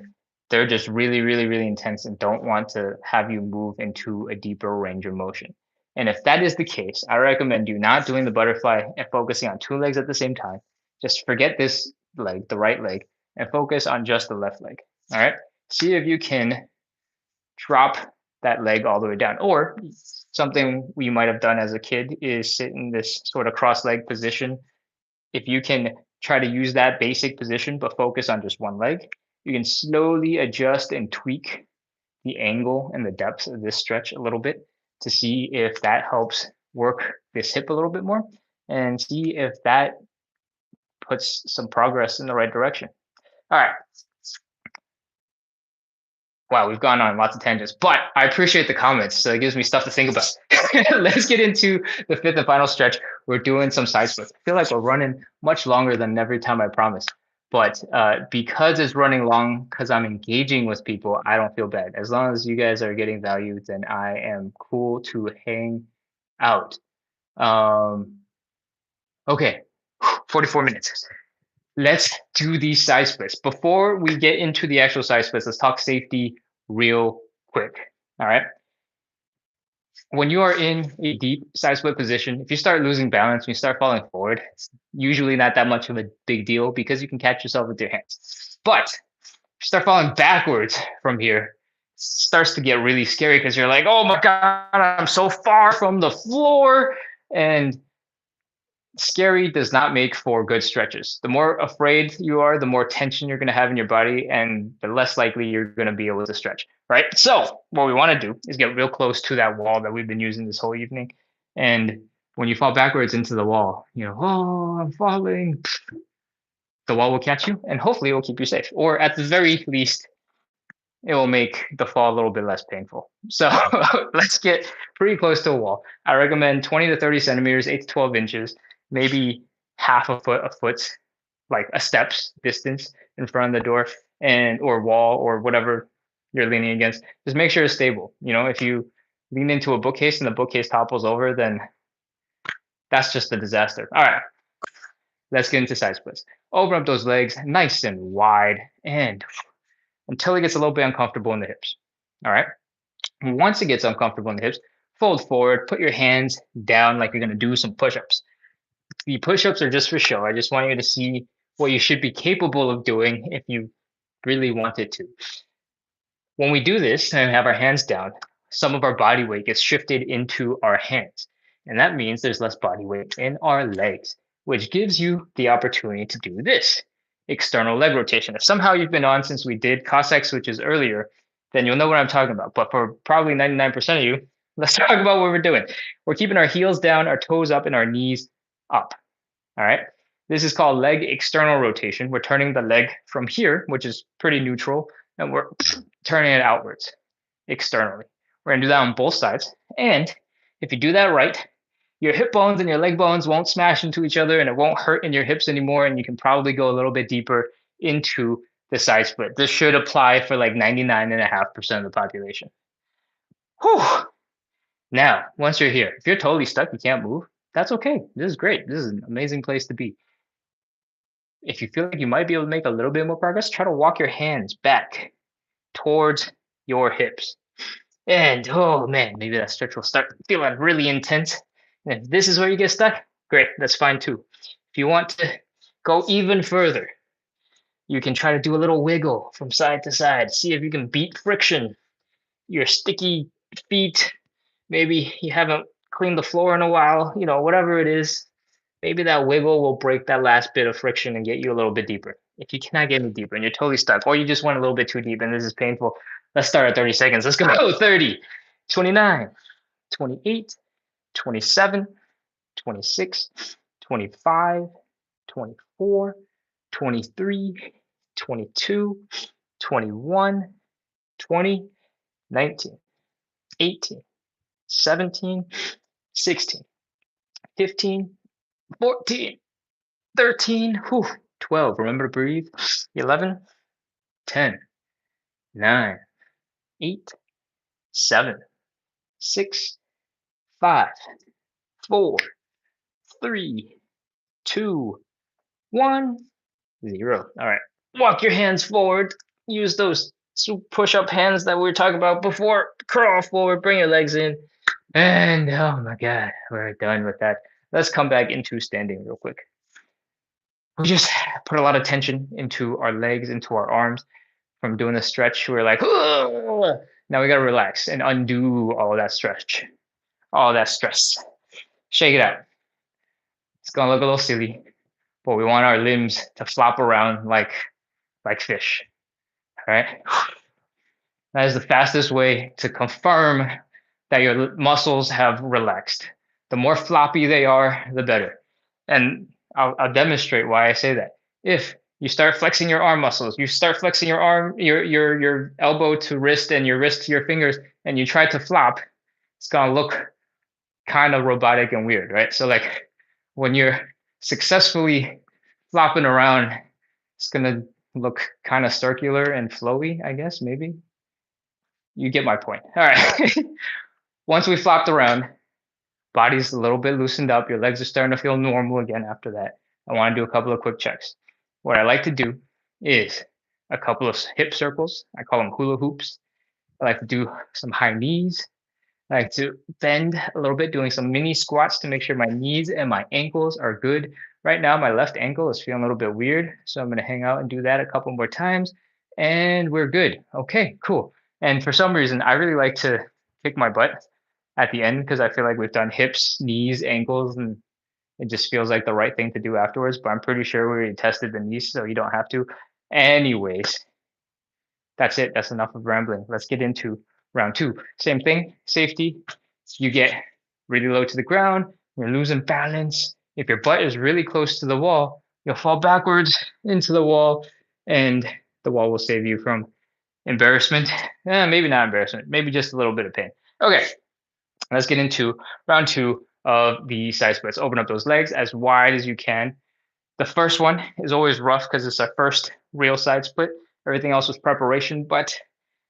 they're just really, really, really intense and don't want to have you move into a deeper range of motion. And if that is the case, I recommend you not doing the butterfly and focusing on two legs at the same time. Just forget this leg, the right leg, and focus on just the left leg. All right. See if you can drop that leg all the way down. Or something we might have done as a kid is sit in this sort of cross leg position. If you can try to use that basic position but focus on just one leg, you can slowly adjust and tweak the angle and the depth of this stretch a little bit to see if that helps work this hip a little bit more and see if that puts some progress in the right direction. All right. Wow, we've gone on lots of tangents, but I appreciate the comments. So it gives me stuff to think about. Let's get into the fifth and final stretch. We're doing some side splits. I feel like we're running much longer than every time I promise. But because it's running long, because I'm engaging with people, I don't feel bad. As long as you guys are getting value, then I am cool to hang out. Okay, 44 minutes. Let's do these side splits. Before we get into the actual side splits, let's talk safety real quick. All right. When you are in a deep side split position, if you start losing balance, when you start falling forward, it's usually not that much of a big deal because you can catch yourself with your hands. But if you start falling backwards from here, it starts to get really scary because you're like, oh my God, I'm so far from the floor. And scary does not make for good stretches. The more afraid you are, the more tension you're going to have in your body, and the less likely you're going to be able to stretch, right? So what we want to do is get real close to that wall that we've been using this whole evening. And when you fall backwards into the wall, oh, I'm falling. The wall will catch you, and hopefully it will keep you safe. Or at the very least, it will make the fall a little bit less painful. So let's get pretty close to a wall. I recommend 20 to 30 centimeters, 8 to 12 inches, maybe half a foot, like a steps distance in front of the door and or wall or whatever you're leaning against. Just make sure it's stable. If you lean into a bookcase and the bookcase topples over, then that's just a disaster. All right, let's get into side splits. Open up those legs nice and wide and until it gets a little bit uncomfortable in the hips. All right. Once it gets uncomfortable in the hips, fold forward, put your hands down like you're going to do some push-ups. The push-ups are just for show. I just want you to see what you should be capable of doing if you really wanted to. When we do this and have our hands down, some of our body weight gets shifted into our hands. And that means there's less body weight in our legs, which gives you the opportunity to do this external leg rotation. If somehow you've been on since we did Cossack switches earlier, then you'll know what I'm talking about. But for probably 99% of you, let's talk about what we're doing. We're keeping our heels down, our toes up, and our knees up. All right. This is called leg external rotation. We're turning the leg from here, which is pretty neutral, and we're turning it outwards externally. We're going to do that on both sides. And if you do that right, your hip bones and your leg bones won't smash into each other and it won't hurt in your hips anymore. And you can probably go a little bit deeper into the side split. This should apply for like 99.5% of the population. Whew. Now, once you're here, if you're totally stuck, you can't move, that's okay. This is great. This is an amazing place to be. If you feel like you might be able to make a little bit more progress, try to walk your hands back towards your hips. And oh man, maybe that stretch will start feeling really intense. And if this is where you get stuck, great, that's fine too. If you want to go even further, you can try to do a little wiggle from side to side. See if you can beat friction. Your sticky feet, maybe you haven't cleaned the floor in a while, you know, whatever it is, maybe that wiggle will break that last bit of friction and get you a little bit deeper. If you cannot get any deeper and you're totally stuck, or you just went a little bit too deep and this is painful, let's start at 30 seconds. Let's go. 30, 29, 28, 27, 26, 25, 24, 23, 22, 21, 20, 19, 18, 17, 16, 15, 14, 13, 12. Remember to breathe. 11, 10, 9, 8, 7, 6, 5, 4, 3, 2, 1, 0. All right. Walk your hands forward. Use those push-up hands that we were talking about before. Crawl forward. Bring your legs in. And oh my God, we're done with that. Let's come back into standing real quick. We just put a lot of tension into our legs, into our arms from doing the stretch. We're like, oh! Now we got to relax and undo all of that stretch, all that stress. Shake it out. It's going to look a little silly, but we want our limbs to flop around like fish. All right. That is the fastest way to confirm that your muscles have relaxed. The more floppy they are, the better. And I'll demonstrate why I say that. If you start flexing your arm muscles, you start flexing your arm, your elbow to wrist and your wrist to your fingers, and you try to flop, it's gonna look kind of robotic and weird, right? So like when you're successfully flopping around, it's gonna look kind of circular and flowy, I guess, maybe. You get my point. All right. Once we flopped around, body's a little bit loosened up. Your legs are starting to feel normal again after that. I want to do a couple of quick checks. What I like to do is a couple of hip circles. I call them hula hoops. I like to do some high knees. I like to bend a little bit, doing some mini squats to make sure my knees and my ankles are good. Right now, my left ankle is feeling a little bit weird. So I'm going to hang out and do that a couple more times. And we're good. Okay, cool. And for some reason, I really like to kick my butt at the end because I feel like we've done hips, knees, ankles, and it just feels like the right thing to do afterwards. But I'm pretty sure we already tested the knees, so you don't have to. Anyways, that's it. That's enough of rambling. Let's get into round 2. Same thing, safety. You get really low to the ground. You're losing balance. If your butt is really close to the wall, you'll fall backwards into the wall, and the wall will save you from embarrassment. Maybe not embarrassment. Maybe just a little bit of pain. Okay, let's get into round 2 of the side splits. Open up those legs as wide as you can. The first one is always rough because it's our first real side split. Everything else was preparation, but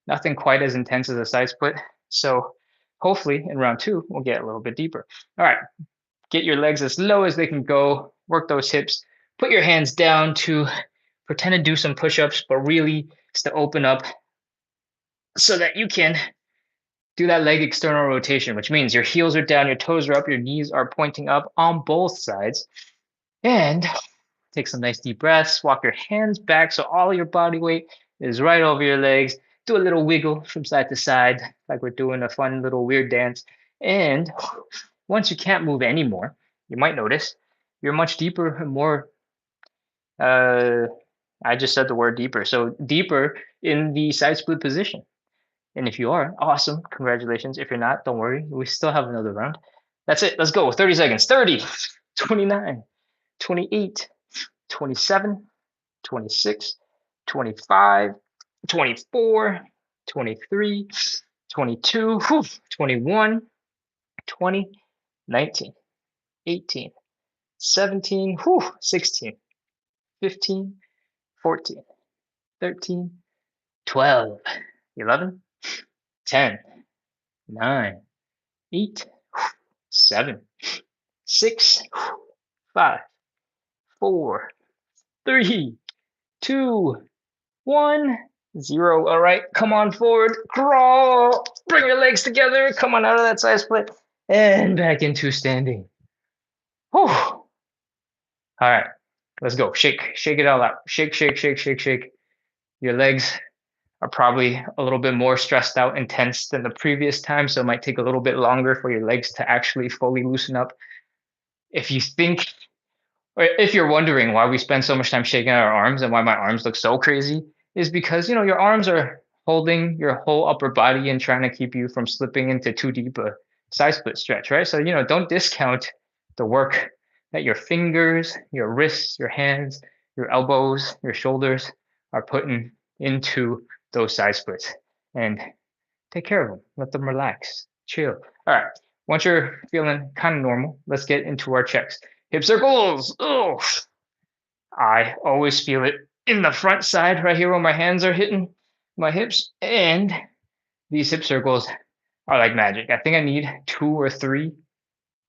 nothing quite as intense as a side split. So hopefully in round 2, we'll get a little bit deeper. All right, get your legs as low as they can go. Work those hips. Put your hands down to pretend to do some push-ups, but really it's to open up so that you can do that leg external rotation, which means your heels are down, your toes are up, your knees are pointing up on both sides. And take some nice deep breaths. Walk your hands back so all your body weight is right over your legs. Do a little wiggle from side to side, like we're doing a fun little weird dance. And once you can't move anymore, you might notice you're much deeper and more. I just said the word deeper. So deeper in the side split position. And if you are, awesome. Congratulations. If you're not, don't worry. We still have another round. That's it. Let's go. 30 seconds. 30, 29, 28, 27, 26, 25, 24, 23, 22, 21, 20, 19, 18, 17, 16, 15, 14, 13, 12, 11, 10, 9, 8, 7, 6, 5, 4, 3, 2, 1, 0. All right, come on forward, crawl, bring your legs together, come on out of that side split, and back into standing. Whew. All right, let's go. Shake it all out. Shake. Your legs are probably a little bit more stressed out and tense than the previous time, so it might take a little bit longer for your legs to actually fully loosen up. If you think, or if you're wondering why we spend so much time shaking our arms and why my arms look so crazy, is because your arms are holding your whole upper body and trying to keep you from slipping into too deep a side split stretch, right? So don't discount the work that your fingers, your wrists, your hands, your elbows, your shoulders are putting into those side splits, and take care of them. Let them relax, chill. All right. Once you're feeling kind of normal, let's get into our checks. Hip circles. Oh, I always feel it in the front side right here where my hands are hitting my hips. And these hip circles are like magic. I think I need 2 or 3.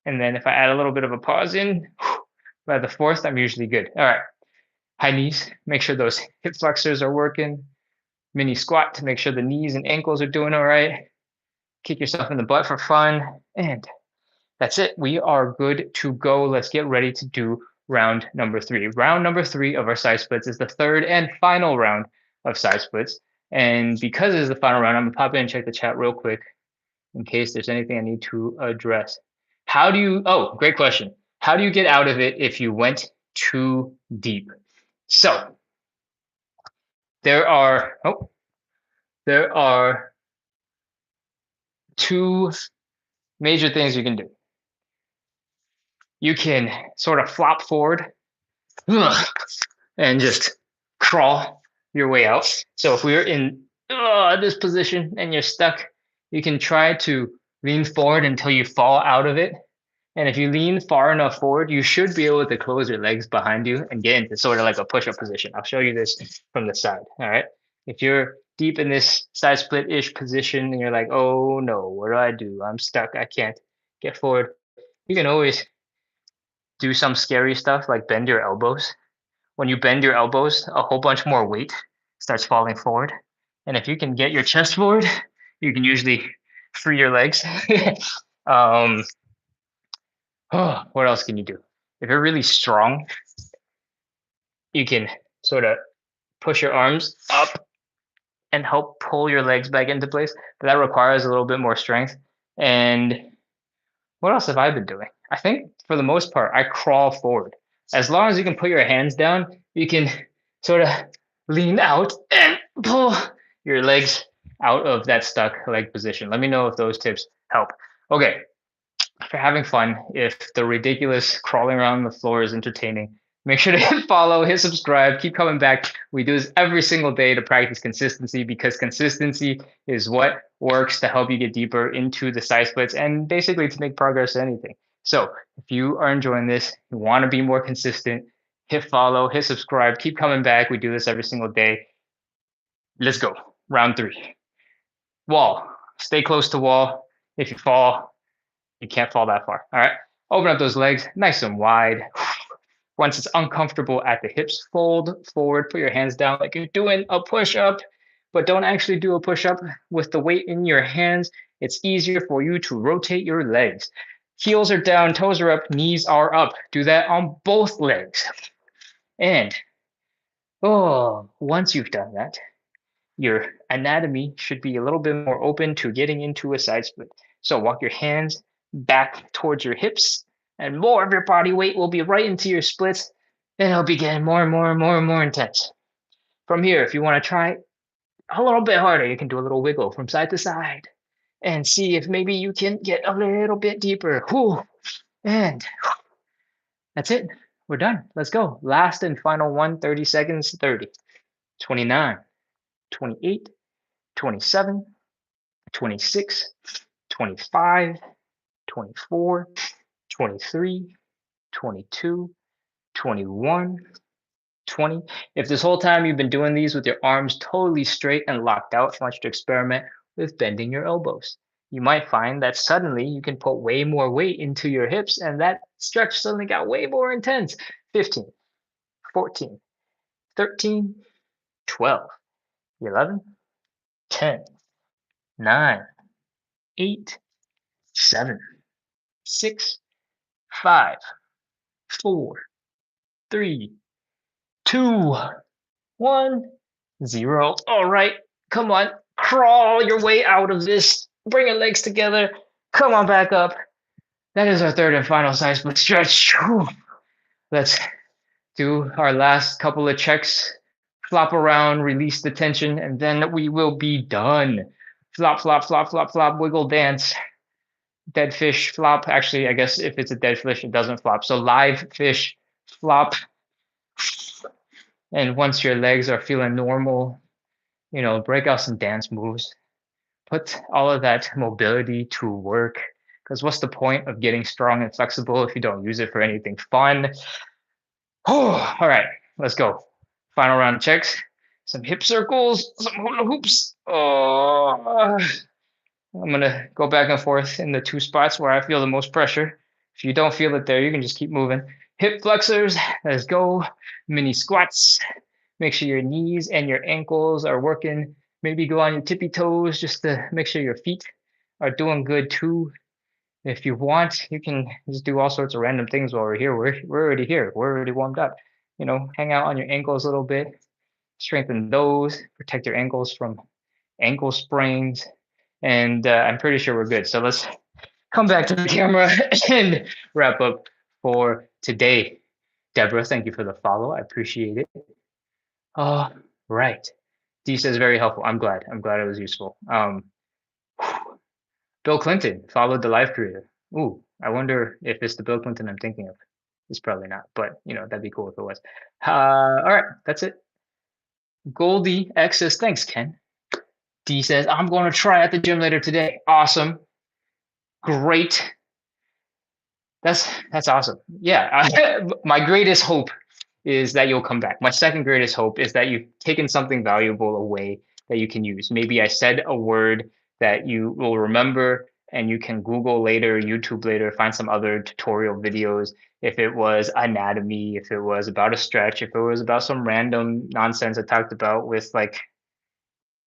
And then if I add a little bit of a pause in, by the 4th, I'm usually good. All right. High knees. Make sure those hip flexors are working. Mini squat to make sure the knees and ankles are doing all right. Kick yourself in the butt for fun. And that's it. We are good to go. Let's get ready to do round number 3. Round number 3 of our side splits is the third and final round of side splits. And because it's the final round, I'm going to pop in and check the chat real quick in case there's anything I need to address. Great question. How do you get out of it if you went too deep? So there are 2 major things you can do. You can sort of flop forward and just crawl your way out. So if we're in this position and you're stuck, you can try to lean forward until you fall out of it. And if you lean far enough forward, you should be able to close your legs behind you and get into sort of like a push-up position. I'll show you this from the side. All right. If you're deep in this side split-ish position and you're like, oh no, what do? I'm stuck. I can't get forward. You can always do some scary stuff like bend your elbows. When you bend your elbows, a whole bunch more weight starts falling forward. And if you can get your chest forward, you can usually free your legs. What else can you do? If you're really strong, you can sort of push your arms up and help pull your legs back into place. But that requires a little bit more strength. And what else have I been doing? I think for the most part, I crawl forward. As long as you can put your hands down, you can sort of lean out and pull your legs out of that stuck leg position. Let me know if those tips help. Okay, if you're having fun, if the ridiculous crawling around the floor is entertaining, make sure to hit follow, hit subscribe, keep coming back. We do this every single day to practice consistency, because consistency is what works to help you get deeper into the side splits and basically to make progress in anything. So if you are enjoying this, you want to be more consistent, hit follow, hit subscribe, keep coming back. We do this every single day. Let's go. Round 3. Wall. Stay close to wall. If you fall, you can't fall that far. All right. Open up those legs nice and wide. Once it's uncomfortable at the hips, fold forward, put your hands down like you're doing a push-up. but don't actually do a push-up with the weight in your hands. It's easier for you to rotate your legs. Heels are down, toes are up, knees are up. Do that on both legs. And once you've done that, your anatomy should be a little bit more open to getting into a side split. So walk your hands back towards your hips, and more of your body weight will be right into your splits, and it'll be getting more and more and more and more intense. From here, if you want to try a little bit harder, you can do a little wiggle from side to side and see if maybe you can get a little bit deeper. And that's it. We're done. Let's go. Last and final one, 30 seconds, 30, 29, 28, 27, 26, 25, 24, 23, 22, 21, 20. If this whole time you've been doing these with your arms totally straight and locked out, I want you to experiment with bending your elbows. You might find that suddenly you can put way more weight into your hips and that stretch suddenly got way more intense. 15, 14, 13, 12, 11, 10, 9, 8, 7, 6, 5, 4, 3, 2, 1, 0. All right, come on, crawl your way out of this. Bring your legs together. Come on back up. That is our third and final side split stretch. Whew. Let's do our last couple of checks. Flop around, release the tension, and then we will be done. Flop, flop, flop, flop, flop, wiggle dance. Dead fish flop. Actually, I guess if it's a dead fish, it doesn't flop. So live fish flop. And once your legs are feeling normal, break out some dance moves. Put all of that mobility to work. Because what's the point of getting strong and flexible if you don't use it for anything fun? Oh, all right, let's go. Final round checks. Some hip circles, some hula hoops. Oh, I'm gonna go back and forth in the two spots where I feel the most pressure. If you don't feel it there, you can just keep moving. Hip flexors, let's go. Mini squats. Make sure your knees and your ankles are working. Maybe go on your tippy toes just to make sure your feet are doing good too. If you want, you can just do all sorts of random things while we're here. We're already here. We're already warmed up. Hang out on your ankles a little bit. Strengthen those. Protect your ankles from ankle sprains. And I'm pretty sure we're good. So let's come back to the camera and wrap up for today. Deborah, thank you for the follow. I appreciate it. All right. D says very helpful. I'm glad. I'm glad it was useful. Bill Clinton followed the life creator. Ooh, I wonder if it's the Bill Clinton I'm thinking of. It's probably not, but that'd be cool if it was. All right, that's it. Goldie X says, thanks, Ken. D says, I'm going to try at the gym later today. Awesome. Great. That's awesome. Yeah, my greatest hope is that you'll come back. My second greatest hope is that you've taken something valuable away that you can use. Maybe I said a word that you will remember and you can Google later, YouTube later, find some other tutorial videos. If it was anatomy, if it was about a stretch, if it was about some random nonsense I talked about with like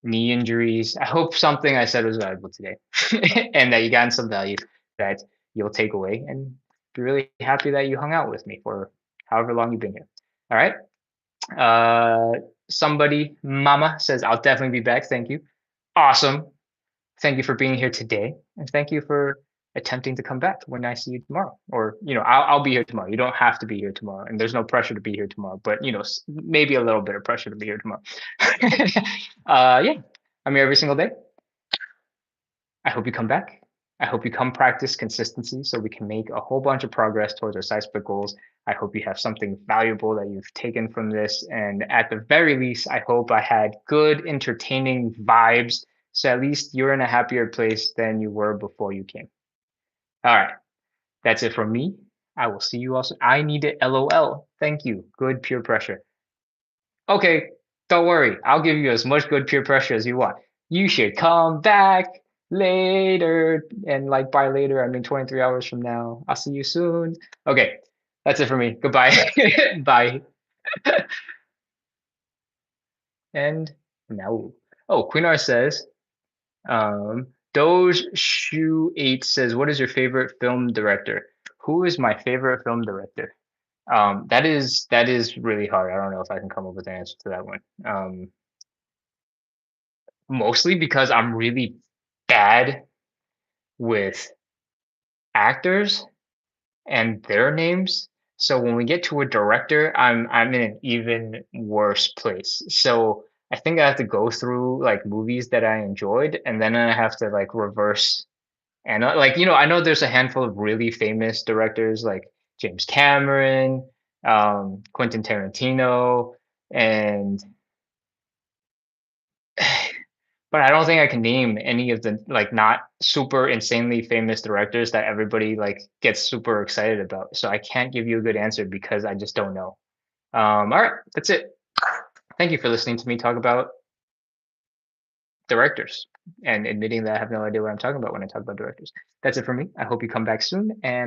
knee injuries. I hope something I said was valuable today and that you got some value that you'll take away and be really happy that you hung out with me for however long you've been here. All right. Somebody, Mama says, I'll definitely be back. Thank you. Awesome. Thank you for being here today. And thank you for attempting to come back when I see you tomorrow. Or, I'll be here tomorrow. You don't have to be here tomorrow. And there's no pressure to be here tomorrow. But, maybe a little bit of pressure to be here tomorrow. Yeah, I'm here every single day. I hope you come back. I hope you come practice consistency so we can make a whole bunch of progress towards our side split goals. I hope you have something valuable that you've taken from this. And at the very least, I hope I had good, entertaining vibes. So at least you're in a happier place than you were before you came. All right. That's it from me. I will see you also. I need it. LOL. Thank you. Good peer pressure. Okay. Don't worry. I'll give you as much good peer pressure as you want. You should come back later. And like by later, I mean 23 hours from now. I'll see you soon. Okay. That's it for me. Goodbye. Bye. And now. Oh, Queen R says, Doge Shoe 8 says, what is your favorite film director? Who is my favorite film director? That is really hard. I don't know if I can come up with an answer to that one. Mostly because I'm really bad with actors and their names. So when we get to a director, I'm in an even worse place. So I think I have to go through like movies that I enjoyed, and then I have to like reverse and like I know there's a handful of really famous directors like James Cameron, Quentin Tarantino, and but I don't think I can name any of the like not super insanely famous directors that everybody like gets super excited about. So I can't give you a good answer because I just don't know. All right, that's it. Thank you for listening to me talk about directors and admitting that I have no idea what I'm talking about when I talk about directors. That's it for me. I hope you come back soon and